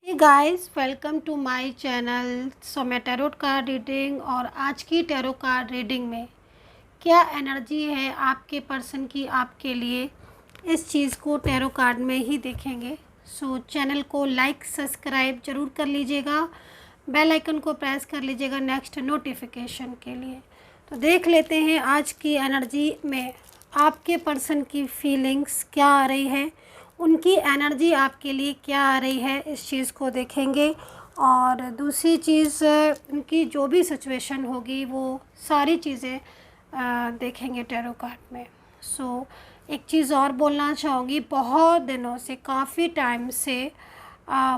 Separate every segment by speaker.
Speaker 1: Hey guys, welcome to my channel. So मैं tarot card reading और आज की टैरो कार्ड रीडिंग में क्या एनर्जी है आपके पर्सन की आपके लिए, इस चीज़ को टैरो कार्ड में ही देखेंगे। सो चैनल को लाइक सब्सक्राइब ज़रूर कर लीजिएगा, बेल आइकन को प्रेस कर लीजिएगा नेक्स्ट नोटिफिकेशन के लिए। तो देख लेते हैं आज की एनर्जी में आपके पर्सन की फीलिंग्स क्या आ रही है, उनकी एनर्जी आपके लिए क्या आ रही है, इस चीज़ को देखेंगे। और दूसरी चीज़, उनकी जो भी सिचुएशन होगी वो सारी चीज़ें देखेंगे टैरो कार्ड में। सो एक चीज़ और बोलना चाहूँगी, बहुत दिनों से, काफ़ी टाइम से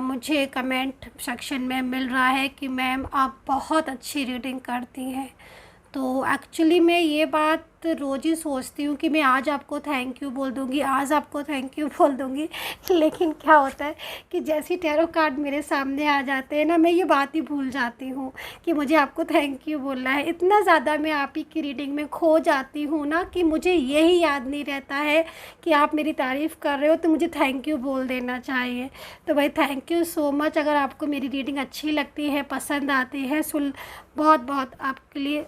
Speaker 1: मुझे कमेंट सेक्शन में मिल रहा है कि मैम आप बहुत अच्छी रीडिंग करती हैं। तो एक्चुअली मैं ये बात रोज़ ही सोचती हूँ कि मैं आज आपको थैंक यू बोल दूँगी, आज आपको थैंक यू बोल दूँगी, लेकिन क्या होता है कि जैसे टैरो कार्ड मेरे सामने आ जाते हैं ना, मैं ये बात ही भूल जाती हूँ कि मुझे आपको थैंक यू बोलना है। इतना ज़्यादा मैं आप ही की रीडिंग में खो जाती हूँ ना कि मुझे यही याद नहीं रहता है कि आप मेरी तारीफ़ कर रहे हो तो मुझे थैंक यू बोल देना चाहिए। तो भाई थैंक यू सो मच। अगर आपको मेरी रीडिंग अच्छी लगती है, पसंद आती है, बहुत बहुत आपके लिए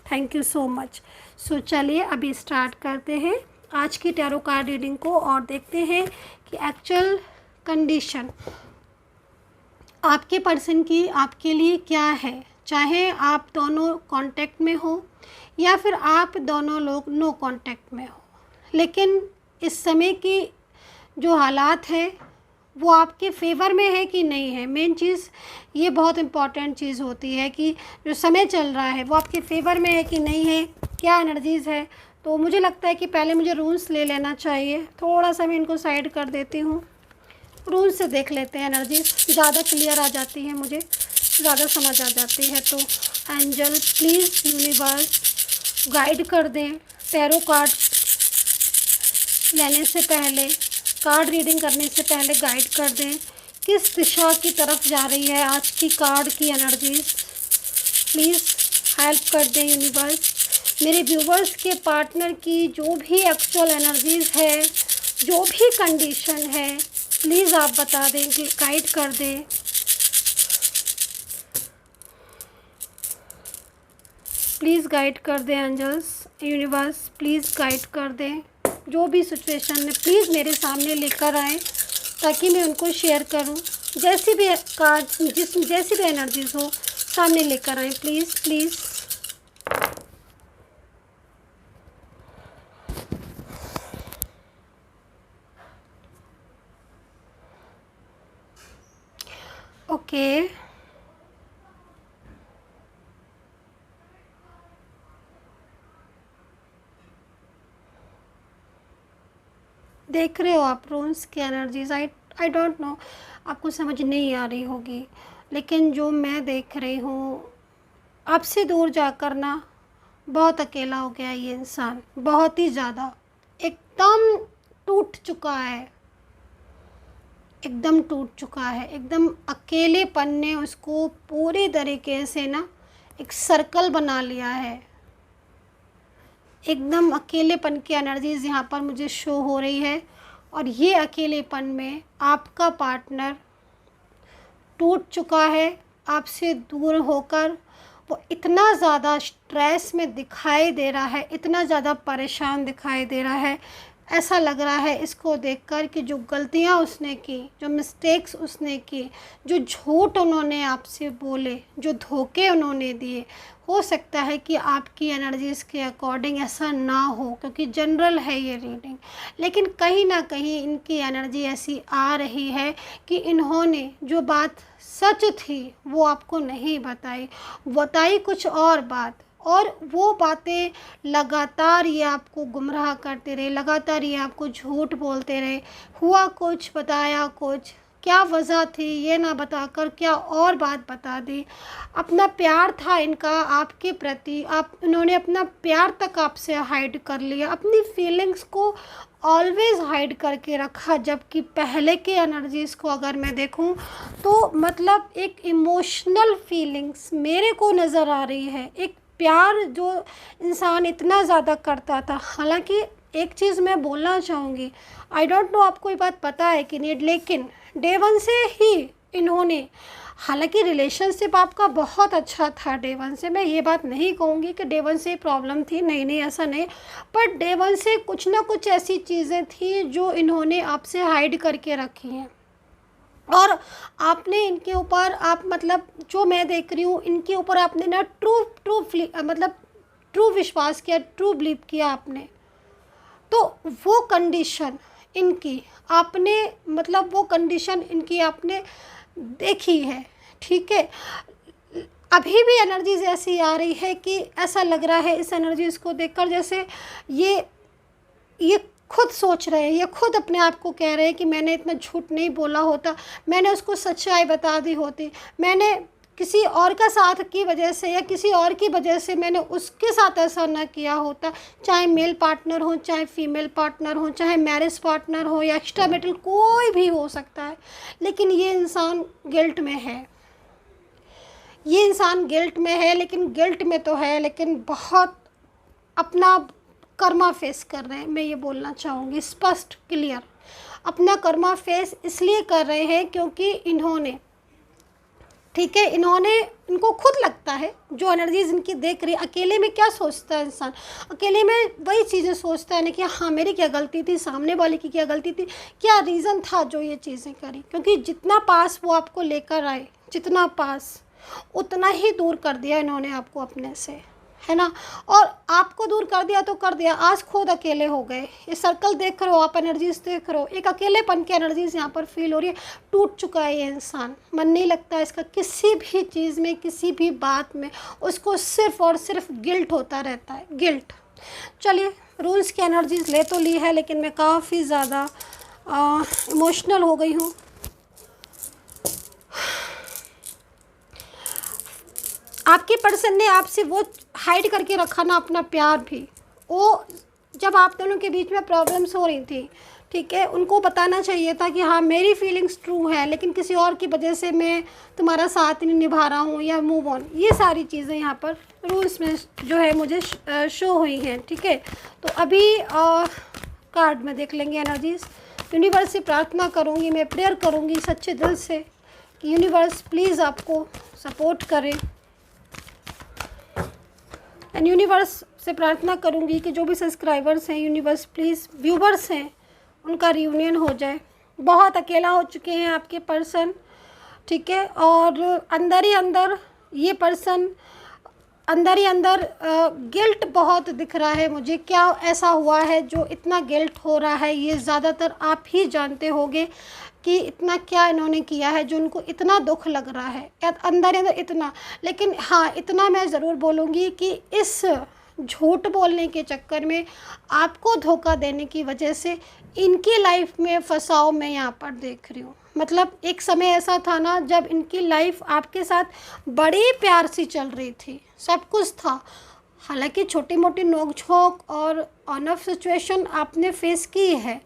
Speaker 1: थैंक यू सो मच। सो चलिए अभी स्टार्ट करते हैं आज की टैरो कार्ड रीडिंग को और देखते हैं कि एक्चुअल कंडीशन आपके पर्सन की आपके लिए क्या है। चाहे आप दोनों कांटेक्ट में हो या फिर आप दोनों लोग नो कांटेक्ट में हो, लेकिन इस समय की जो हालात है वो आपके फेवर में है कि नहीं है। मेन चीज़ ये बहुत इम्पॉर्टेंट चीज़ होती है कि जो समय चल रहा है वो आपके फेवर में है कि नहीं है, क्या एनर्जीज़ है। तो मुझे लगता है कि पहले मुझे रूल्स ले लेना चाहिए। थोड़ा सा मैं इनको साइड कर देती हूँ, रूल्स से देख लेते हैं। एनर्जीज़ ज़्यादा क्लियर आ जाती है, मुझे ज़्यादा समझ आ जाती है। तो एंजल प्लीज़ यूनिवर्स गाइड कर दें। टैरो कार्ड लेने से पहले, कार्ड रीडिंग करने से पहले गाइड कर दें किस दिशा की तरफ जा रही है आज की कार्ड की एनर्जीज़। प्लीज़ हेल्प कर दें यूनिवर्स। मेरे व्यूवर्स के पार्टनर की जो भी एक्चुअल एनर्जीज़ है, जो भी कंडीशन है, प्लीज़ आप बता दें कि गाइड कर दें। प्लीज़ गाइड कर दें एंजल्स, यूनिवर्स प्लीज़ गाइड कर दें। जो भी सिचुएशन है प्लीज़ मेरे सामने लेकर आएँ ताकि मैं उनको शेयर करूं। जैसी भी कार्ड, जैसी भी एनर्जीज़ हो सामने लेकर आएँ प्लीज़ प्लीज़। ओके, देख रहे हो आप रूम्स की एनर्जीज़। आई डोंट नो, आपको समझ नहीं आ रही होगी, लेकिन जो मैं देख रही हूँ, आपसे दूर जाकर ना बहुत अकेला हो गया ये इंसान, बहुत ही ज़्यादा, एकदम टूट चुका है, एकदम टूट चुका है। एकदम अकेलेपन ने उसको पूरी तरीके से ना एक सर्कल बना लिया है। एकदम अकेलेपन की एनर्जीज़ यहाँ पर मुझे शो हो रही है। और ये अकेलेपन में आपका पार्टनर टूट चुका है आपसे दूर होकर। वो इतना ज़्यादा स्ट्रेस में दिखाई दे रहा है, इतना ज़्यादा परेशान दिखाई दे रहा है। ऐसा लग रहा है इसको देखकर कि जो गलतियाँ उसने की, जो मिस्टेक्स उसने की, जो झूठ उन्होंने आपसे बोले, जो धोखे उन्होंने दिए, हो सकता है कि आपकी एनर्जीज़ के अकॉर्डिंग ऐसा ना हो, क्योंकि जनरल है ये रीडिंग। लेकिन कहीं ना कहीं इनकी एनर्जी ऐसी आ रही है कि इन्होंने जो बात सच थी वो आपको नहीं बताई कुछ और बात, और वो बातें लगातार ये आपको गुमराह करते रहे, लगातार ये आपको झूठ बोलते रहे। हुआ कुछ, बताया कुछ, क्या वजह थी ये ना बताकर क्या और बात बता दी। अपना प्यार था इनका आपके प्रति, इन्होंने अपना प्यार तक आपसे हाइड कर लिया, अपनी फीलिंग्स को ऑलवेज़ हाइड करके रखा। जबकि पहले के एनर्जीज़ को अगर मैं देखूं तो मतलब एक इमोशनल फीलिंग्स मेरे को नज़र आ रही है, एक प्यार जो इंसान इतना ज़्यादा करता था। हालांकि एक चीज़ मैं बोलना चाहूँगी, आई डोंट नो आपको ये बात पता है कि नहीं, लेकिन डे वन से ही इन्होंने, हालांकि रिलेशनशिप आपका बहुत अच्छा था डे वन से, मैं ये बात नहीं कहूँगी कि डे वन से प्रॉब्लम थी, नहीं नहीं ऐसा नहीं, पर डे वन से कुछ ना कुछ ऐसी चीज़ें थी जो इन्होंने आपसे हाइड करके रखी हैं, और आपने इनके ऊपर, आप मतलब जो मैं देख रही हूँ इनके ऊपर आपने ना मतलब ट्रू विश्वास किया, ट्रू बिलीव किया आपने, तो वो कंडीशन इनकी आपने, मतलब वो कंडीशन इनकी आपने देखी है, ठीक है। अभी भी एनर्जीज ऐसी आ रही है कि ऐसा लग रहा है इस एनर्जीज को देखकर जैसे ये खुद सोच रहे हैं, ये खुद अपने आप को कह रहे हैं कि मैंने इतना झूठ नहीं बोला होता, मैंने उसको सच्चाई बता दी होती, मैंने किसी और का साथ की वजह से या किसी और की वजह से मैंने उसके साथ ऐसा ना किया होता, चाहे मेल पार्टनर हो, चाहे फीमेल पार्टनर हो, चाहे मैरिज पार्टनर हो या एक्स्ट्रा मैरिटल कोई भी हो सकता है। लेकिन ये इंसान गिल्ट में है, ये इंसान गिल्ट में है, लेकिन गिल्ट में तो है लेकिन बहुत अपना कर्मा फेस कर रहे हैं। मैं ये बोलना चाहूँगी स्पष्ट क्लियर, अपना कर्मा फेस इसलिए कर रहे हैं क्योंकि इन्होंने, ठीक है, इनको खुद लगता है, जो एनर्जीज इनकी देख रही है, अकेले में क्या सोचता है इंसान, अकेले में वही चीज़ें सोचता है ना कि हाँ मेरी क्या गलती थी, सामने वाले की क्या गलती थी, क्या रीज़न था जो ये चीज़ें करी, क्योंकि जितना पास वो आपको लेकर आए, जितना पास उतना ही दूर कर दिया इन्होंने आपको अपने से, है ना। और आपको दूर कर दिया तो कर दिया, आज खुद अकेले हो गए। ये सर्कल देख रहे हो आप, एनर्जीज देख रहे हो, एक अकेलेपन की एनर्जीज यहाँ पर फील हो रही है, टूट चुका है ये इंसान, मन नहीं लगता इसका किसी भी चीज़ में, किसी भी बात में, उसको सिर्फ और सिर्फ गिल्ट होता रहता है, गिल्ट। चलिए रूल्स की एनर्जीज ले तो ली है, लेकिन मैं काफ़ी ज़्यादा इमोशनल हो गई हूँ। आपके पर्सन ने आपसे वो हाइड करके रखा ना अपना प्यार भी, वो जब आप दोनों के बीच में प्रॉब्लम्स हो रही थी, ठीक है, उनको बताना चाहिए था कि हाँ मेरी फीलिंग्स ट्रू है, लेकिन किसी और की वजह से मैं तुम्हारा साथ नहीं निभा रहा हूँ या मूव ऑन, ये सारी चीज़ें यहाँ पर रूल्स में जो है मुझे शो हुई हैं, ठीक है। तो अभी कार्ड में देख लेंगे एनर्जीज। यूनिवर्स से प्रार्थना करूँगी, मैं प्रेयर करूँगी सच्चे दिल से कि यूनिवर्स प्लीज़ आपको सपोर्ट करे, एंड यूनिवर्स से प्रार्थना करूंगी कि जो भी सब्सक्राइबर्स हैं, यूनिवर्स प्लीज़ व्यूवर्स हैं, उनका रियूनियन हो जाए। बहुत अकेला हो चुके हैं आपके पर्सन, ठीक है, और अंदर ही अंदर ये पर्सन, अंदर ही अंदर गिल्ट बहुत दिख रहा है मुझे। क्या ऐसा हुआ है जो इतना गिल्ट हो रहा है, ये ज़्यादातर आप ही जानते होंगे कि इतना क्या इन्होंने किया है जो उनको इतना दुख लग रहा है अंदर अंदर इतना। लेकिन हाँ इतना मैं ज़रूर बोलूँगी कि इस झूठ बोलने के चक्कर में, आपको धोखा देने की वजह से इनकी लाइफ में फंसाव मैं यहाँ पर देख रही हूँ। मतलब एक समय ऐसा था ना जब इनकी लाइफ आपके साथ बड़ी प्यार सी चल रही थी, सब कुछ था, हालांकि छोटी मोटी नोक-झोंक और ऑन ऑफ सिचुएशन आपने फेस की है,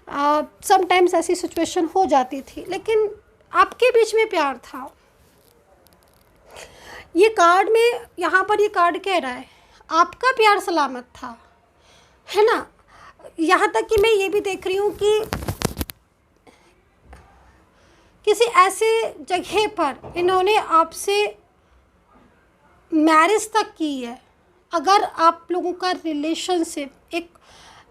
Speaker 1: समटाइम्स ऐसी सिचुएशन हो जाती थी, लेकिन आपके बीच में प्यार था। ये कार्ड में, यहाँ पर ये कार्ड कह रहा है आपका प्यार सलामत था, है ना। यहाँ तक कि मैं ये भी देख रही हूँ कि किसी ऐसे जगह पर इन्होंने आपसे मैरिज तक की है। अगर आप लोगों का रिलेशनशिप एक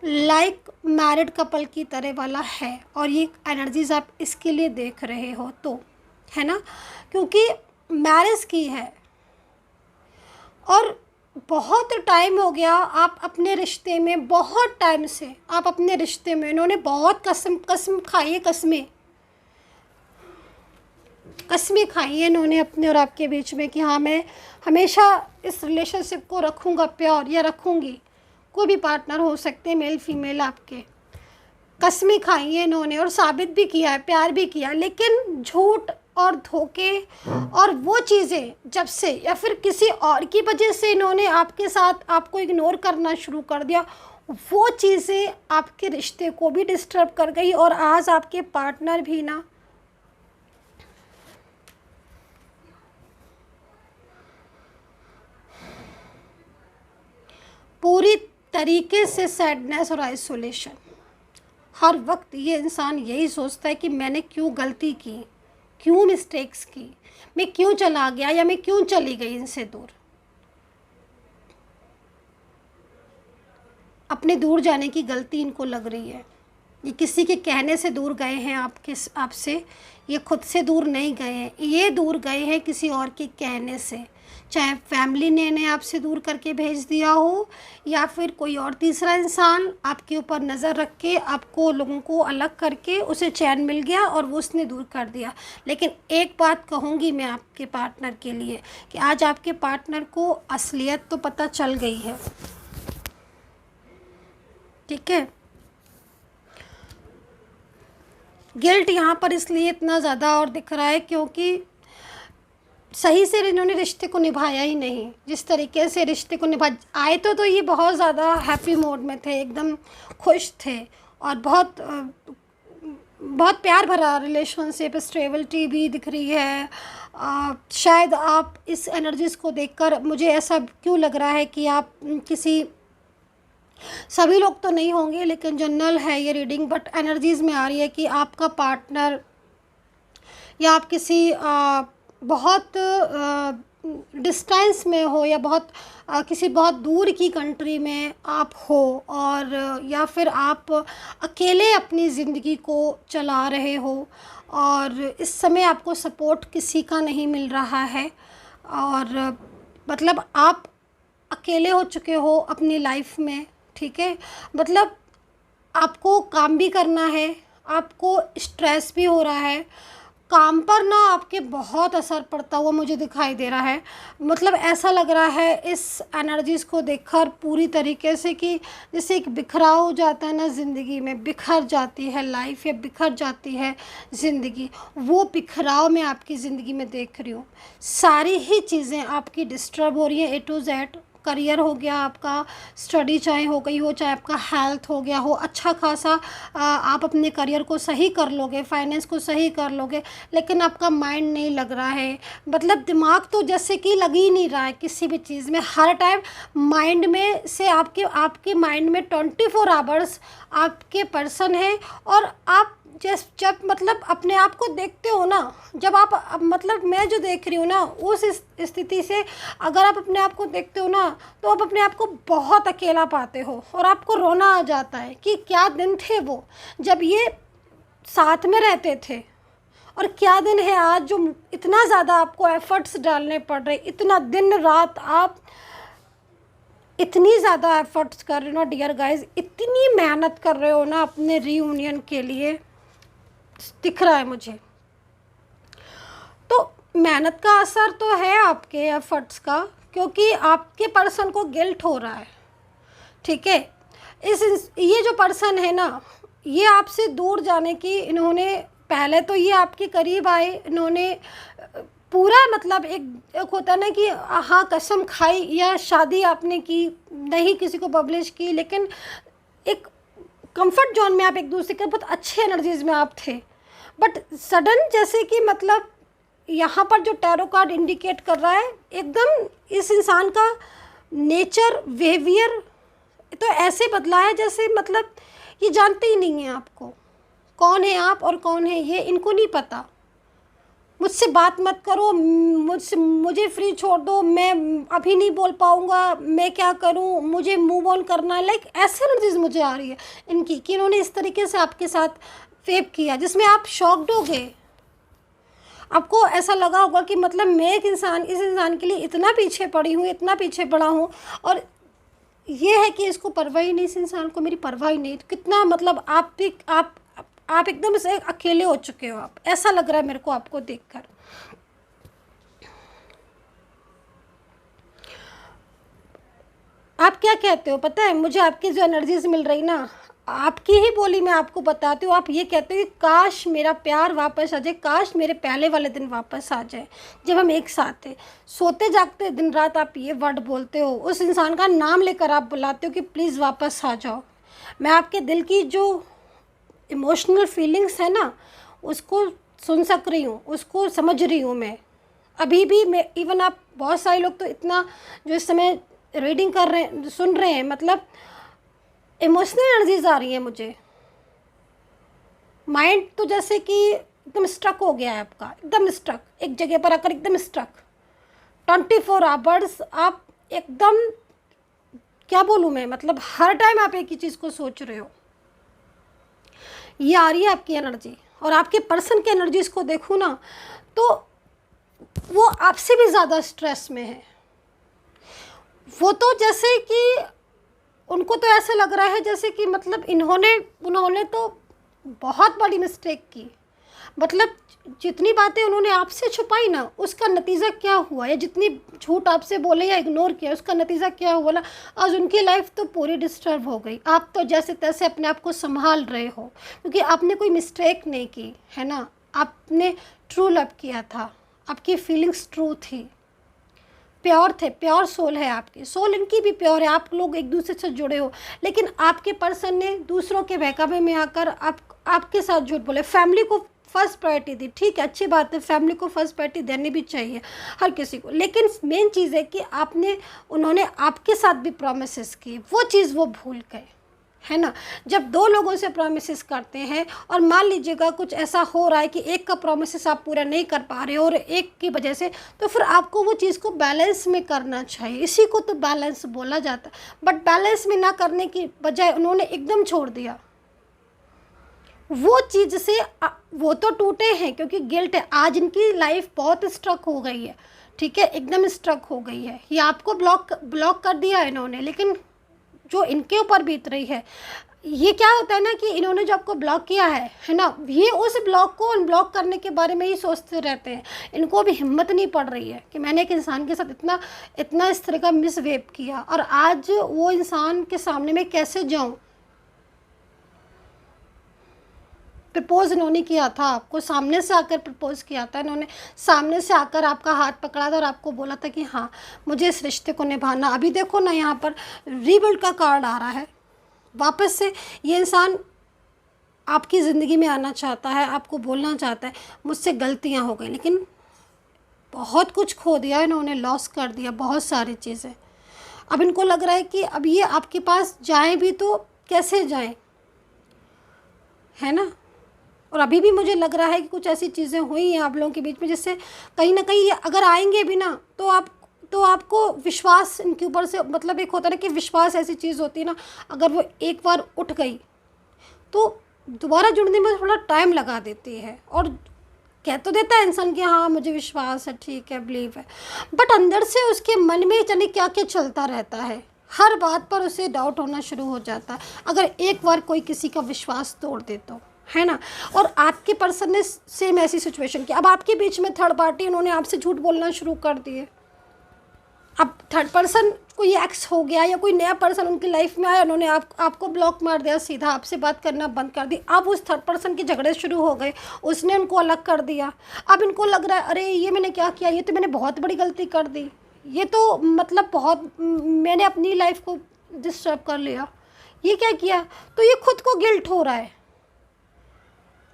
Speaker 1: लाइक मैरिड कपल की तरह वाला है और ये एनर्जीज आप इसके लिए देख रहे हो तो, है ना, क्योंकि मैरिज की है और बहुत टाइम हो गया आप अपने रिश्ते में, बहुत टाइम से आप अपने रिश्ते में, इन्होंने बहुत कसम खाई है, कस्में खाई है इन्होंने अपने और आपके बीच में कि हाँ मैं हमेशा इस रिलेशनशिप को रखूँगा प्योर, या रखूँगी। कोई भी पार्टनर हो सकते हैं, मेल फीमेल, आपके कस्में खाई है इन्होंने और साबित भी किया है, प्यार भी किया, लेकिन झूठ और धोखे और वो चीज़ें जब से या फिर किसी और की वजह से इन्होंने आपके साथ आपको इग्नोर करना शुरू कर दिया, वो चीज़ें आपके रिश्ते को भी डिस्टर्ब कर गई। और आज आपके पार्टनर भी ना पूरी तरीके से सैडनेस और आइसोलेशन, हर वक्त ये इंसान यही सोचता है कि मैंने क्यों गलती की, क्यों मिस्टेक्स की, मैं क्यों चला गया या मैं क्यों चली गई इनसे दूर। अपने दूर जाने की गलती इनको लग रही है। ये किसी के कहने से दूर गए हैं आपसे, ये खुद से दूर नहीं गए हैं, ये दूर गए हैं किसी और के कहने से। चाहे फैमिली ने इन्हें आपसे दूर करके भेज दिया हो, या फिर कोई और तीसरा इंसान आपके ऊपर नज़र रख के आपको लोगों को अलग करके उसे चैन मिल गया और वो उसने दूर कर दिया। लेकिन एक बात कहूँगी मैं आपके पार्टनर के लिए कि आज आपके पार्टनर को असलियत तो पता चल गई है, ठीक है। गिल्ट यहाँ पर इसलिए इतना ज़्यादा और दिख रहा है क्योंकि सही से इन्होंने रिश्ते को निभाया ही नहीं। जिस तरीके से रिश्ते को आए तो ये बहुत ज़्यादा हैप्पी मोड में थे, एकदम खुश थे और बहुत प्यार भरा रिलेशनशिप, स्टेबिलिटी भी दिख रही है। शायद आप इस एनर्जीज़ को देखकर मुझे ऐसा क्यों लग रहा है कि आप किसी, सभी लोग तो नहीं होंगे लेकिन जनरल है ये रीडिंग, बट एनर्जीज़ में आ रही है कि आपका पार्टनर या आप किसी बहुत डिस्टेंस में हो या किसी बहुत दूर की कंट्री में आप हो, और या फिर आप अकेले अपनी ज़िंदगी को चला रहे हो और इस समय आपको सपोर्ट किसी का नहीं मिल रहा है, और मतलब आप अकेले हो चुके हो अपनी लाइफ में, ठीक है। मतलब आपको काम भी करना है, आपको स्ट्रेस भी हो रहा है, काम पर ना आपके बहुत असर पड़ता हुआ मुझे दिखाई दे रहा है। मतलब ऐसा लग रहा है इस एनर्जीज़ को देखकर पूरी तरीके से कि जैसे एक बिखराव हो जाता है ना ज़िंदगी में, बिखर जाती है लाइफ या बिखर जाती है ज़िंदगी, वो बिखराव मैं आपकी ज़िंदगी में देख रही हूँ। सारी ही चीज़ें आपकी डिस्टर्ब हो रही हैं, ए टू जेड। करियर हो गया आपका, स्टडी चाहे हो गई हो, चाहे आपका हेल्थ हो गया हो, अच्छा खासा आप अपने करियर को सही कर लोगे, फाइनेंस को सही कर लोगे, लेकिन आपका माइंड नहीं लग रहा है। मतलब दिमाग तो जैसे कि लग ही नहीं रहा है किसी भी चीज़ में। हर टाइम माइंड में से आपके माइंड में 24 आवर्स आपके पर्सन है, और आप जब मतलब अपने आप को देखते हो ना, जब आप मतलब मैं जो देख रही हूँ ना, उस स्थिति से अगर आप अपने आप को देखते हो ना, तो आप अपने आप को बहुत अकेला पाते हो और आपको रोना आ जाता है कि क्या दिन थे वो जब ये साथ में रहते थे, और क्या दिन है आज जो इतना ज़्यादा आपको एफ़र्ट्स डालने पड़ रहे, इतना दिन रात आप इतनी ज़्यादा एफ़र्ट्स कर रहे हो ना डियर गाइस, इतनी मेहनत कर रहे हो ना अपने रीयूनियन के लिए, दिख रहा है मुझे। तो मेहनत का असर तो है आपके एफर्ट्स का, क्योंकि आपके पर्सन को गिल्ट हो रहा है, ठीक है। ये जो पर्सन है ना, ये आपसे दूर जाने की, इन्होंने पहले तो ये आपके करीब आए, इन्होंने पूरा मतलब एक होता ना कि हाँ कसम खाई, या शादी आपने की, नहीं किसी को पब्लिश की, लेकिन एक कंफर्ट जोन में आप एक दूसरे के बहुत अच्छे एनर्जीज में आप थे। बट सडन जैसे कि मतलब यहाँ पर जो टैरो कार्ड इंडिकेट कर रहा है, एकदम इस इंसान का नेचर, बिहेवियर तो ऐसे बदला है जैसे मतलब ये जानते ही नहीं हैं आपको, कौन है आप और कौन है ये, इनको नहीं पता। मुझसे बात मत करो, मुझे फ्री छोड़ दो, मैं अभी नहीं बोल पाऊँगा, मैं क्या करूँ, मुझे मूव ऑन करना है। लाइक ऐसे एनर्जीज मुझे आ रही है इनकी कि इन्होंने इस तरीके से आपके साथ फेप किया जिसमें आप शॉक्ड हो गए। आपको ऐसा लगा होगा कि मतलब मैं इस इंसान के लिए इतना पीछे पड़ी हूँ, इतना पीछे पड़ा हूँ, और ये है कि इसको परवाह ही नहीं, इस इंसान को मेरी परवाह ही नहीं। कितना मतलब आप एकदम से अकेले हो चुके हो, आप ऐसा लग रहा है मेरे को आपको देखकर। आप क्या कहते हो पता है, मुझे आपकी जो एनर्जीज मिल रही ना, आपकी ही बोली मैं आपको बताती हूँ। आप ये कहते हो कि काश मेरा प्यार वापस आ जाए, काश मेरे पहले वाले दिन वापस आ जाए जब हम एक साथ थे। सोते जागते दिन रात आप ये वर्ड बोलते हो, उस इंसान का नाम लेकर आप बुलाते हो कि प्लीज़ वापस आ जाओ। मैं आपके दिल की जो इमोशनल फीलिंग्स है ना, उसको सुन सक रही हूँ, उसको समझ रही हूँ मैं अभी भी। मैं इवन आप बहुत सारे लोग तो इतना जो इस समय रीडिंग कर रहे हैं, सुन रहे हैं, मतलब इमोशनल एनर्जीज आ रही है मुझे। माइंड तो जैसे कि एकदम स्ट्रक हो गया है आपका, एकदम स्ट्रक, एक जगह पर आकर एकदम स्ट्रक। 24 आवर्स आप एकदम, क्या बोलूँ मैं, मतलब हर टाइम आप एक ही चीज़ को सोच रहे हो। ये आ रही है आपकी एनर्जी। और आपके पर्सन की एनर्जीज को देखूँ ना, तो वो आपसे भी ज़्यादा स्ट्रेस में है। वो तो जैसे कि उनको तो ऐसा लग रहा है जैसे कि मतलब उन्होंने तो बहुत बड़ी मिस्टेक की। मतलब जितनी बातें उन्होंने आपसे छुपाई ना, उसका नतीजा क्या हुआ, या जितनी झूठ आपसे बोले या इग्नोर किया, उसका नतीजा क्या हुआ ना, आज उनकी लाइफ तो पूरी डिस्टर्ब हो गई। आप तो जैसे तैसे अपने आप को संभाल रहे हो, क्योंकि आपने कोई मिस्टेक नहीं की है ना। आपने ट्रू लव किया था, आपकी फीलिंग्स ट्रू थी, प्योर थे, प्योर सोल है आपकी, सोल इनकी भी प्योर है, आप लोग एक दूसरे से जुड़े हो। लेकिन आपके पर्सन ने दूसरों के बहकावे में आकर आपके साथ झूठ बोले। फैमिली को फर्स्ट प्रायोरिटी दी, ठीक है, अच्छी बात है, फैमिली को फर्स्ट प्रायोरिटी देनी भी चाहिए हर किसी को। लेकिन मेन चीज़ है कि उन्होंने आपके साथ भी प्रोमिसेस की, वो चीज़ वो भूल गए, है ना। जब दो लोगों से प्रोमिसेस करते हैं और मान लीजिएगा कुछ ऐसा हो रहा है कि एक का प्रोमिसेस आप पूरा नहीं कर पा रहे हो और एक की वजह से, तो फिर आपको वो चीज़ को बैलेंस में करना चाहिए। इसी को तो बैलेंस बोला जाता है। बट बैलेंस में ना करने की बजाय उन्होंने एकदम छोड़ दिया वो चीज़ से। वो तो टूटे हैं क्योंकि गिल्ट है। आज इनकी लाइफ बहुत स्ट्रक हो गई है, ठीक है, एकदम स्ट्रक हो गई है। ये आपको ब्लॉक कर दिया है इन्होंने, लेकिन जो इनके ऊपर बीत रही है, ये क्या होता है ना कि इन्होंने जो आपको ब्लॉक किया है ना, ये उस ब्लॉक को अनब्लॉक करने के बारे में ही सोचते रहते हैं। इनको भी हिम्मत नहीं पड़ रही है कि मैंने एक इंसान के साथ इतना इस तरह का मिसबिहेव किया, और आज वो इंसान के सामने मैं कैसे जाऊं। प्रपोज इन्होंने किया था आपको, सामने से आकर प्रपोज किया था इन्होंने, सामने से आकर आपका हाथ पकड़ा था और आपको बोला था कि हाँ मुझे इस रिश्ते को निभाना। अभी देखो ना, यहाँ पर रीबिल्ड का कार्ड आ रहा है। वापस से ये इंसान आपकी ज़िंदगी में आना चाहता है, आपको बोलना चाहता है मुझसे गलतियाँ हो गई, लेकिन बहुत कुछ खो दिया इन्होंने, लॉस कर दिया बहुत सारी चीज़ें। अब इनको लग रहा है कि अब ये आपके पास जाएँ भी तो कैसे जाएँ, है ना। और अभी भी मुझे लग रहा है कि कुछ ऐसी चीज़ें हुई हैं आप लोगों के बीच में जिससे कहीं ना कहीं अगर आएंगे भी ना, तो आपको विश्वास इनके ऊपर से, मतलब एक होता है ना कि विश्वास ऐसी चीज़ होती है ना, अगर वो एक बार उठ गई तो दोबारा जुड़ने में थोड़ा टाइम लगा देती है। और कह तो देता है इंसान कि हाँ मुझे विश्वास है, ठीक है, बिलीव है, बट अंदर से उसके मन में जाने क्या क्या चलता रहता है। हर बात पर उसे डाउट होना शुरू हो जाता है अगर एक बार कोई किसी का विश्वास तोड़ दे तो, है ना। और आपके पर्सन ने सेम ऐसी सिचुएशन की। अब आपके बीच में थर्ड पार्टी, उन्होंने आपसे झूठ बोलना शुरू कर दिए। अब थर्ड पर्सन कोई एक्स हो गया या कोई नया पर्सन उनकी लाइफ में आया, उन्होंने आपको ब्लॉक मार दिया, सीधा आपसे बात करना बंद कर दी। अब उस थर्ड पर्सन के झगड़े शुरू हो गए, उसने उनको अलग कर दिया। अब इनको लग रहा है अरे ये मैंने क्या किया, ये तो मैंने बहुत बड़ी गलती कर दी, ये तो मतलब बहुत मैंने अपनी लाइफ को डिस्टर्ब कर लिया, ये क्या किया। तो ये खुद को गिल्ट हो रहा है।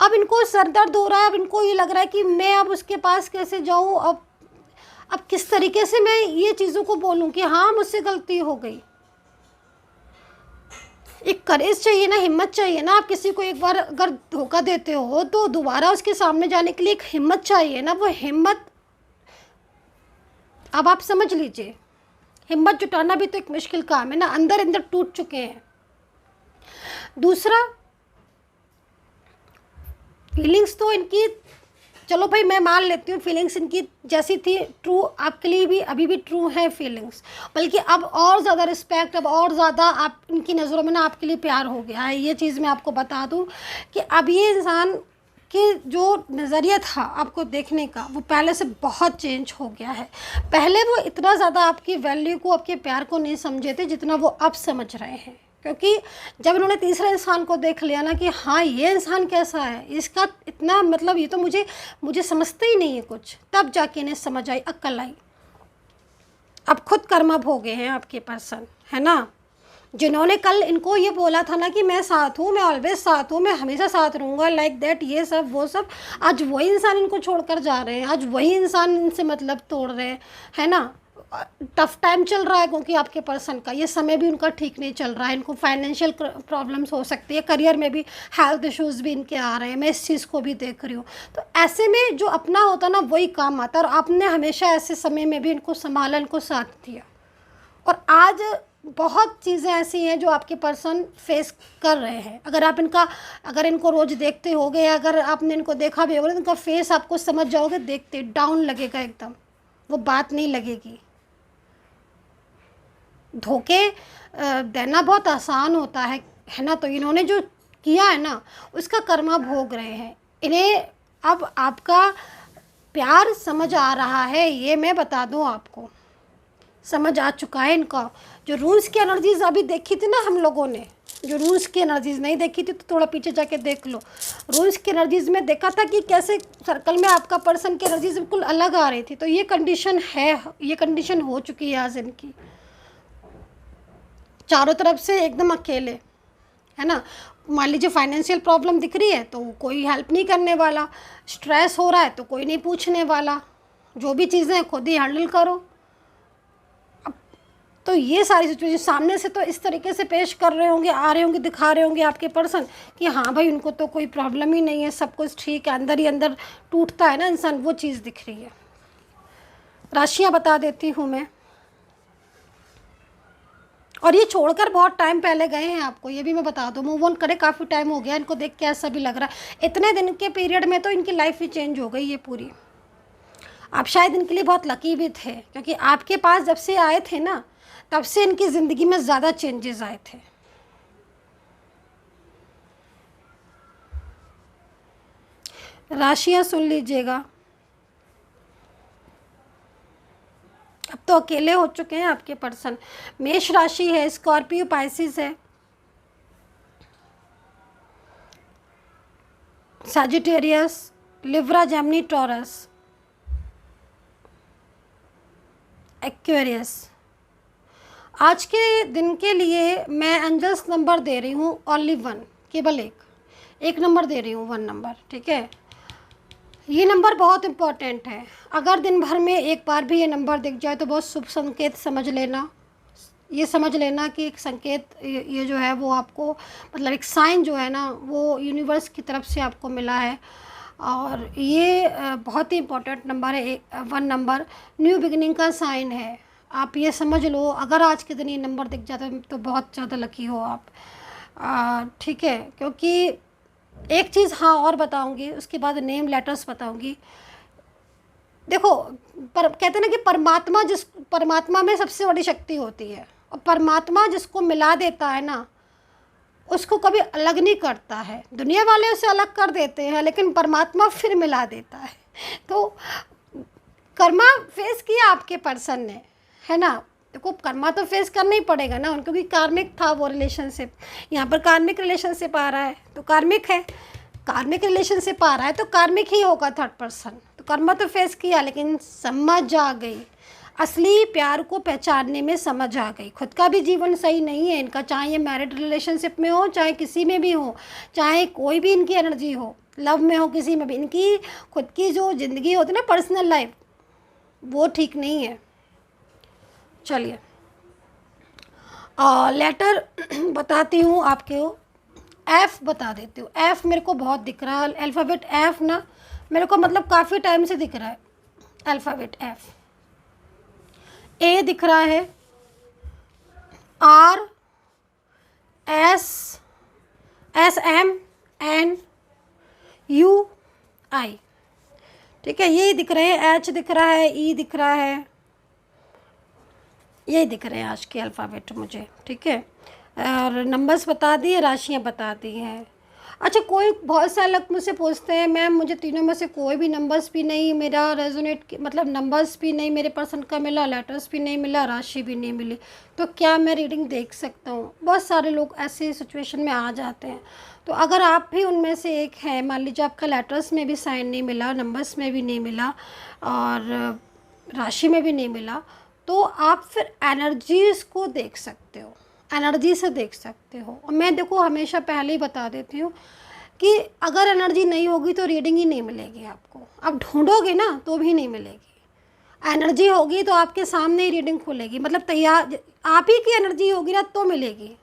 Speaker 1: अब इनको सर दर्द हो रहा है। अब इनको ये लग रहा है कि मैं अब उसके पास कैसे जाऊं, अब किस तरीके से मैं ये चीज़ों को बोलूं कि हाँ मुझसे गलती हो गई। एक करेज चाहिए ना, हिम्मत चाहिए ना। आप किसी को एक बार अगर धोखा देते हो तो दोबारा उसके सामने जाने के लिए एक हिम्मत चाहिए ना। वो हिम्मत अब आप समझ लीजिए, हिम्मत जुटाना भी तो एक मुश्किल काम है ना। अंदर अंदर टूट चुके हैं। दूसरा, फीलिंग्स तो इनकी, चलो भाई मैं मान लेती हूँ फीलिंग्स इनकी जैसी थी ट्रू, आपके लिए भी अभी भी ट्रू है फीलिंग्स, बल्कि अब और ज़्यादा रिस्पेक्ट, अब और ज़्यादा आप इनकी नज़रों में ना आपके लिए प्यार हो गया है। ये चीज़ मैं आपको बता दूँ कि अब ये इंसान के जो नज़रिया था आपको देखने का, वो पहले से बहुत चेंज हो गया है। पहले वो इतना ज़्यादा आपकी वैल्यू को, आपके प्यार को नहीं समझे थे जितना वो अब समझ रहे हैं। क्योंकि जब उन्होंने तीसरे इंसान को देख लिया ना कि हाँ ये इंसान कैसा है, इसका इतना मतलब ये तो मुझे समझते ही नहीं है कुछ, तब जाके इन्हें समझ आई, अक्ल आई। अब खुद कर्मा भोगे हैं आपके पर्सन, है ना। जिन्होंने कल इनको ये बोला था ना कि मैं साथ हूँ, मैं ऑलवेज साथ हूँ, मैं हमेशा साथ रहूँगा, लाइक दैट, ये सब वो सब, आज वही इंसान इनको छोड़कर जा रहे हैं। आज वही इंसान इनसे मतलब तोड़ रहे हैं, है ना। टफ टाइम चल रहा है, क्योंकि आपके पर्सन का ये समय भी उनका ठीक नहीं चल रहा है। इनको फाइनेंशियल प्रॉब्लम्स हो सकती है, करियर में भी हेल्थ इश्यूज़ भी इनके आ रहे हैं, मैं इस चीज़ को भी देख रही हूँ। तो ऐसे में जो अपना होता है ना वही काम आता है, और आपने हमेशा ऐसे समय में भी इनको संभाला, इनको साथ दिया। और आज बहुत चीज़ें ऐसी हैं जो आपके पर्सन फेस कर रहे हैं। अगर इनको रोज़ देखते होगे, या अगर आपने इनको देखा भी होगा तो इनका फेस आपको समझ जाओगे, देखते डाउन लगेगा एकदम, वो बात नहीं लगेगी। धोखे देना बहुत आसान होता है ना। तो इन्होंने जो किया है ना उसका कर्मा भोग रहे हैं। इन्हें अब आपका प्यार समझ आ रहा है, ये मैं बता दूं आपको, समझ आ चुका है इनका। जो रूल्स की एनर्जीज अभी देखी थी ना हम लोगों ने, जो रूल्स की एनर्जीज नहीं देखी थी तो थोड़ा पीछे जाके देख लो। रूल्स की एनर्जीज में देखा था कि कैसे सर्कल में आपका पर्सन की एनर्जीज बिल्कुल अलग आ रही थी। तो ये कंडीशन है, ये कंडीशन हो चुकी है आज इनकी। चारों तरफ से एकदम अकेले, है ना। मान लीजिए फाइनेंशियल प्रॉब्लम दिख रही है तो कोई हेल्प नहीं करने वाला, स्ट्रेस हो रहा है तो कोई नहीं पूछने वाला, जो भी चीज़ें हैं खुद ही हैंडल करो। तो ये सारी सिचुएशन सामने से तो इस तरीके से पेश कर रहे होंगे, आ रहे होंगे, दिखा रहे होंगे आपके पर्सन कि हाँ भाई उनको तो कोई प्रॉब्लम ही नहीं है, सब कुछ ठीक है। अंदर ही अंदर टूटता है ना इंसान, वो चीज़ दिख रही है। राशियाँ बता देती हूँ मैं, और ये छोड़कर बहुत टाइम पहले गए हैं आपको, ये भी मैं बता दूँ। मूव ऑन करे, काफ़ी टाइम हो गया इनको देख के ऐसा भी लग रहा है। इतने दिन के पीरियड में तो इनकी लाइफ ही चेंज हो गई है पूरी। आप शायद इनके लिए बहुत लकी भी थे, क्योंकि आपके पास जब से आए थे ना तब से इनकी ज़िंदगी में ज़्यादा चेंजेस आए थे। राशियाँ सुन लीजिएगा। अब तो अकेले हो चुके हैं आपके पर्सन। मेष राशि है, स्कॉर्पियो पाइसिस है, Sagittarius, Libra, Gemini, taurus, Aquarius. आज के दिन के लिए मैं एंजल्स नंबर दे रही हूँ ओनली 1, केवल एक नंबर दे रही हूँ, 1 नंबर, ठीक है। ये नंबर बहुत इम्पॉर्टेंट है। अगर दिन भर में एक बार भी ये नंबर दिख जाए तो बहुत शुभ संकेत समझ लेना। ये समझ लेना कि एक संकेत ये जो है वो आपको, मतलब एक साइन जो है ना वो यूनिवर्स की तरफ से आपको मिला है। और ये बहुत ही इम्पोर्टेंट नंबर है, 1 नंबर न्यू बिगिनिंग का साइन है। आप ये समझ लो, अगर आज के दिन ये नंबर दिख जाता है तो बहुत ज़्यादा लकी हो आप, ठीक है। क्योंकि एक चीज़ हाँ और बताऊंगी, उसके बाद नेम लेटर्स बताऊंगी। देखो, कहते हैं ना कि परमात्मा में सबसे बड़ी शक्ति होती है, और परमात्मा जिसको मिला देता है ना उसको कभी अलग नहीं करता है। दुनिया वाले उसे अलग कर देते हैं, लेकिन परमात्मा फिर मिला देता है। तो कर्मा फेस किया आपके पर्सन ने, है ना। देखो, कर्मा तो फेस करना ही पड़ेगा ना, क्योंकि कार्मिक था वो रिलेशनशिप। यहाँ पर कार्मिक रिलेशनशिप आ रहा है तो कार्मिक है, कार्मिक रिलेशनशिप आ रहा है तो कार्मिक ही होगा थर्ड पर्सन। तो कर्मा तो फेस किया, लेकिन समझ आ गई, असली प्यार को पहचानने में समझ आ गई। खुद का भी जीवन सही नहीं है इनका, चाहे ये मैरिड रिलेशनशिप में हो, चाहे किसी में भी हो, चाहे कोई भी इनकी एनर्जी हो, लव में हो, किसी में भी, इनकी खुद की जो ज़िंदगी होती है ना, पर्सनल लाइफ, वो ठीक नहीं है। चलिए लेटर बताती हूँ आपको, एफ़ बता देती हूँ। एफ़ मेरे को बहुत दिख रहा है, अल्फ़ाबेट एफ़ ना मेरे को मतलब काफ़ी टाइम से दिख रहा है, अल्फ़ाबेट एफ़। ए दिख रहा है, R, S, M, N, U, I, ठीक है। ये दिख रहे हैं, एच दिख रहा है, ई दिख रहा है, ये दिख रहे हैं आज के अल्फ़ाबेट मुझे, ठीक है। और नंबर्स बता दिए, राशियाँ बता दी हैं। अच्छा, कोई बहुत सारे लोग मुझसे पूछते हैं मैम मुझे तीनों में से कोई भी नंबर्स भी नहीं मेरा रेजोनेट, मतलब नंबर्स भी नहीं मेरे पर्सन का मिला, लेटर्स भी नहीं मिला, राशि भी नहीं मिली, तो क्या मैं रीडिंग देख सकता हूँ? बहुत सारे लोग ऐसे सिचुएशन में आ जाते हैं। तो अगर आप भी उनमें से एक हैं, मान लीजिए आपका लेटर्स में भी साइन नहीं मिला, नंबर्स में भी नहीं मिला और राशि में भी नहीं मिला, तो आप फिर एनर्जीज़ को देख सकते हो, एनर्जी से देख सकते हो। और मैं देखो हमेशा पहले ही बता देती हूँ कि अगर एनर्जी नहीं होगी तो रीडिंग ही नहीं मिलेगी आपको। आप ढूंढोगे ना तो भी नहीं मिलेगी। एनर्जी होगी तो आपके सामने ही रीडिंग खुलेगी, मतलब तैयार आप ही की एनर्जी होगी ना तो मिलेगी,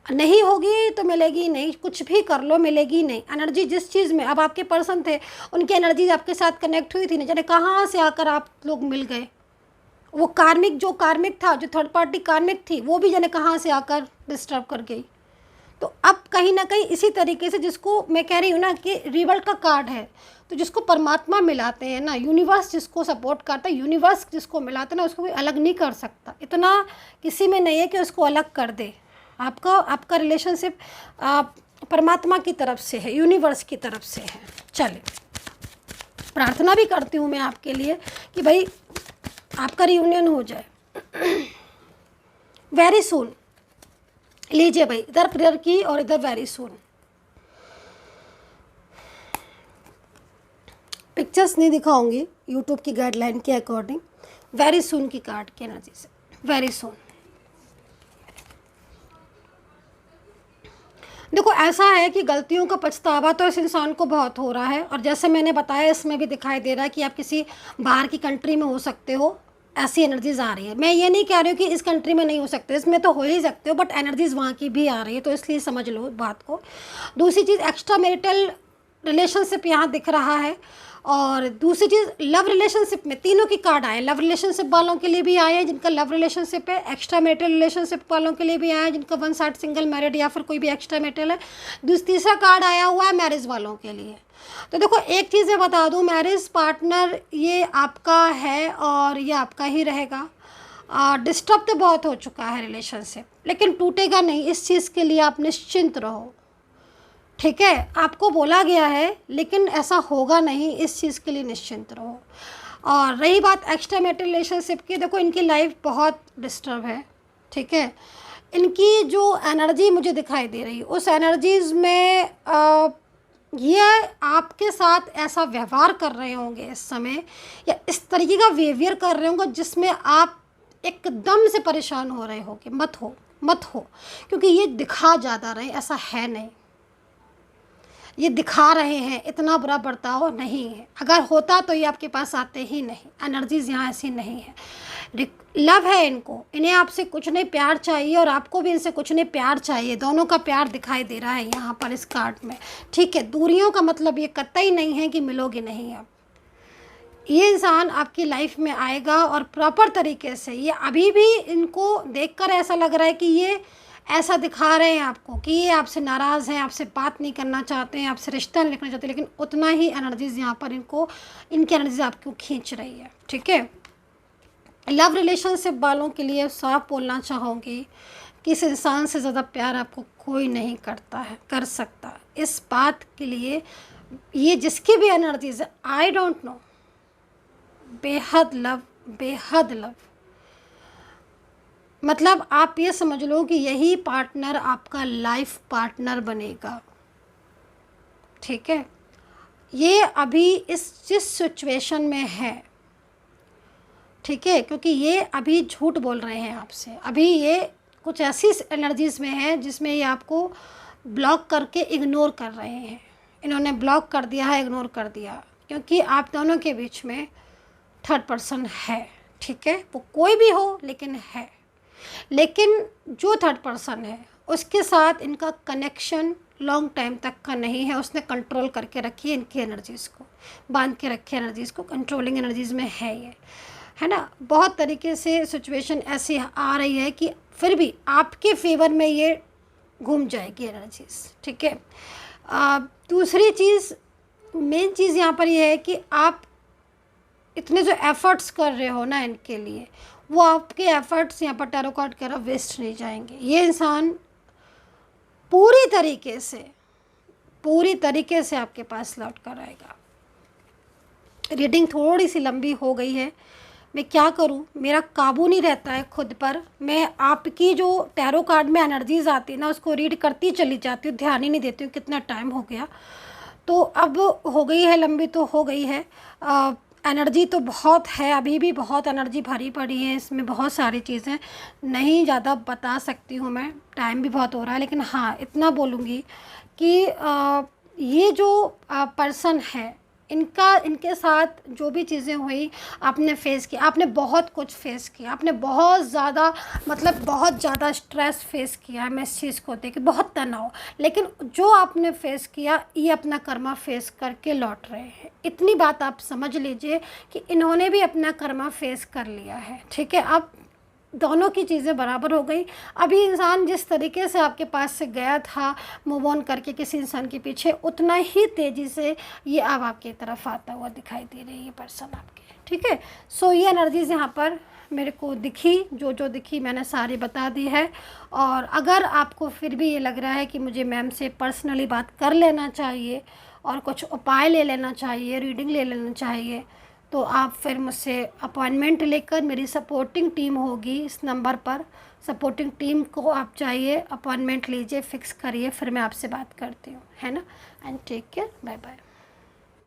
Speaker 1: नहीं होगी तो मिलेगी नहीं, कुछ भी कर लो मिलेगी नहीं एनर्जी। जिस चीज़ में अब आपके पर्सन थे उनकी एनर्जी आपके साथ कनेक्ट हुई थी ना, जाने कहाँ से आकर आप लोग मिल गए। वो कार्मिक जो कार्मिक था, जो थर्ड पार्टी कार्मिक थी, वो भी जाने कहाँ से आकर डिस्टर्ब कर गई। तो अब कहीं ना कहीं इसी तरीके से, जिसको मैं कह रही हूँ ना कि रिवल्ट का कार्ड है, तो जिसको परमात्मा मिलाते हैं ना, यूनिवर्स जिसको सपोर्ट करता है, यूनिवर्स जिसको मिलाते हैं ना, उसको कोई अलग नहीं कर सकता। इतना किसी में नहीं है कि उसको अलग कर दे। आपका रिलेशनशिप परमात्मा की तरफ से है, यूनिवर्स की तरफ से है। चले, प्रार्थना भी करती हूँ मैं आपके लिए कि भाई आपका रियूनियन हो जाए वेरी सून। लीजिए भाई, इधर प्रेयर की और इधर वेरी सून। पिक्चर्स नहीं दिखाऊंगी यूट्यूब की गाइडलाइन के अकॉर्डिंग, वेरी सून की कार्ड की एनर्जी से, वेरी सून। देखो ऐसा है कि गलतियों का पछतावा तो इस इंसान को बहुत हो रहा है, और जैसे मैंने बताया इसमें भी दिखाई दे रहा है कि आप किसी बाहर की कंट्री में हो सकते हो, ऐसी एनर्जीज आ रही है। मैं ये नहीं कह रही हूँ कि इस कंट्री में नहीं हो सकते, इसमें तो हो ही सकते हो, बट एनर्जीज वहाँ की भी आ रही है, तो इसलिए समझ लो बात को। दूसरी चीज़, एक्स्ट्रा मैरिटल रिलेशनशिप यहाँ दिख रहा है, और दूसरी चीज़ लव रिलेशनशिप में तीनों की कार्ड आए। लव रिलेशनशिप वालों के लिए भी आए हैं जिनका लव रिलेशनशिप है, एक्स्ट्रा मैरिटल रिलेशनशिप वालों के लिए भी आया है जिनका वन साइड सिंगल मैरिड या फिर कोई भी एक्स्ट्रा मैरिटल है। तीसरा कार्ड आया हुआ है मैरिज वालों के लिए। तो देखो एक चीज़ मैं बता दूं, मैरिज पार्टनर ये आपका है और ये आपका ही रहेगा। डिस्टर्ब तो बहुत हो चुका है रिलेशनशिप, लेकिन टूटेगा नहीं, इस चीज़ के लिए आप निश्चिंत रहो, ठीक है। आपको बोला गया है लेकिन ऐसा होगा नहीं, इस चीज़ के लिए निश्चिंत रहो। और रही बात एक्स्ट्रा मैरिटल रिलेशनशिप की, देखो इनकी लाइफ बहुत डिस्टर्ब है, ठीक है। इनकी जो एनर्जी मुझे दिखाई दे रही है, उस एनर्जीज़ में ये आपके साथ ऐसा व्यवहार कर रहे होंगे इस समय, या इस तरीके का बिहेवियर कर रहे होंगे जिसमें आप एकदम से परेशान हो रहे होगे। मत हो, क्योंकि ये दिखा ज़्यादा रहे, ऐसा है नहीं, ये दिखा रहे हैं, इतना बुरा बर्ताव नहीं है। अगर होता तो ये आपके पास आते ही नहीं, एनर्जीज़ यहाँ ऐसी नहीं है। लव है इनको, इन्हें आपसे कुछ नहीं प्यार चाहिए, और आपको भी इनसे कुछ नहीं प्यार चाहिए। दोनों का प्यार दिखाई दे रहा है यहाँ पर इस कार्ड में, ठीक है। दूरियों का मतलब ये कतई नहीं है कि मिलोगे नहीं आप। ये इंसान आपकी लाइफ में आएगा और प्रॉपर तरीके से, ये अभी भी इनको देखकर ऐसा लग रहा है कि ये ऐसा दिखा रहे हैं आपको कि ये आपसे नाराज़ हैं, आपसे बात नहीं करना चाहते हैं, आपसे रिश्ता नहीं रखना चाहते, लेकिन उतना ही एनर्जीज़ यहाँ पर इनको, इनकी एनर्जीज आपको खींच रही है, ठीक है। लव रिलेशनशिप वालों के लिए साफ बोलना चाहूँगी कि इस इंसान से ज़्यादा प्यार आपको कोई नहीं कर सकता। इस बात के लिए ये जिसकी भी एनर्जीज है, आई डोंट नो, बेहद लव, मतलब आप ये समझ लो कि यही पार्टनर आपका लाइफ पार्टनर बनेगा, ठीक है। ये अभी जिस सिचुएशन में है, ठीक है, क्योंकि ये अभी झूठ बोल रहे हैं आपसे, अभी ये कुछ ऐसी एनर्जीज़ में है जिसमें ये आपको ब्लॉक करके इग्नोर कर रहे हैं। इन्होंने ब्लॉक कर दिया है, इग्नोर कर दिया, क्योंकि आप दोनों के बीच में थर्ड पर्सन है, ठीक है। वो कोई भी हो लेकिन है, लेकिन जो थर्ड पर्सन है उसके साथ इनका कनेक्शन लॉन्ग टाइम तक का नहीं है। उसने कंट्रोल करके रखी है इनकी एनर्जीज़ को, बांध के रखी है एनर्जीज़ को, कंट्रोलिंग एनर्जीज़ में है ये, है ना। बहुत तरीके से सिचुएशन ऐसी आ रही है कि फिर भी आपके फेवर में ये घूम जाएगी एनर्जीज़, ठीक है। दूसरी चीज़, मेन चीज़ यहाँ पर ये है कि आप इतने जो एफ़र्ट्स कर रहे हो ना इनके लिए, वो आपके एफ़र्ट्स यहाँ पर टैरो कार्ड कह रहा वेस्ट नहीं जाएंगे। ये इंसान पूरी तरीके से आपके पास लौट कर आएगा। रीडिंग थोड़ी सी लंबी हो गई है, मैं क्या करूं, मेरा काबू नहीं रहता है खुद पर। मैं आपकी जो टैरो कार्ड में एनर्जीज़ आती है ना, उसको रीड करती चली जाती हूँ, ध्यान ही नहीं देती हूँ कितना टाइम हो गया। तो अब हो गई है लंबी, तो हो गई है। एनर्जी तो बहुत है, अभी भी बहुत एनर्जी भरी पड़ी है इसमें, बहुत सारी चीज़ें नहीं ज़्यादा बता सकती हूँ मैं, टाइम भी बहुत हो रहा है। लेकिन हाँ, इतना बोलूँगी कि ये जो पर्सन है इनके साथ जो भी चीज़ें हुई आपने फेस किया, आपने बहुत कुछ फेस किया, आपने बहुत ज़्यादा मतलब बहुत ज़्यादा स्ट्रेस फेस किया। मैं इस चीज़ को देख बहुत तनाव, लेकिन जो आपने फेस किया ये अपना कर्मा फेस करके लौट रहे हैं। इतनी बात आप समझ लीजिए कि इन्होंने भी अपना कर्मा फेस कर लिया है, ठीक है। अब दोनों की चीज़ें बराबर हो गई। अभी इंसान जिस तरीके से आपके पास से गया था मूव ऑन करके किसी इंसान के पीछे, उतना ही तेज़ी से ये अब आपकी तरफ आता हुआ दिखाई दे रही है पर्सन आपके, ठीक है। सो ये एनर्जीज़ यहाँ पर मेरे को दिखी, जो दिखी मैंने सारी बता दी है। और अगर आपको फिर भी ये लग रहा है कि मुझे मैम से पर्सनली बात कर लेना चाहिए और कुछ उपाय ले लेना चाहिए, रीडिंग ले लेना चाहिए, तो आप फिर मुझसे अपॉइंटमेंट लेकर, मेरी सपोर्टिंग टीम होगी इस नंबर पर, सपोर्टिंग टीम को आप चाहिए, अपॉइंटमेंट लीजिए, फ़िक्स करिए, फिर मैं आपसे बात करती हूँ, है ना। And take care, bye bye.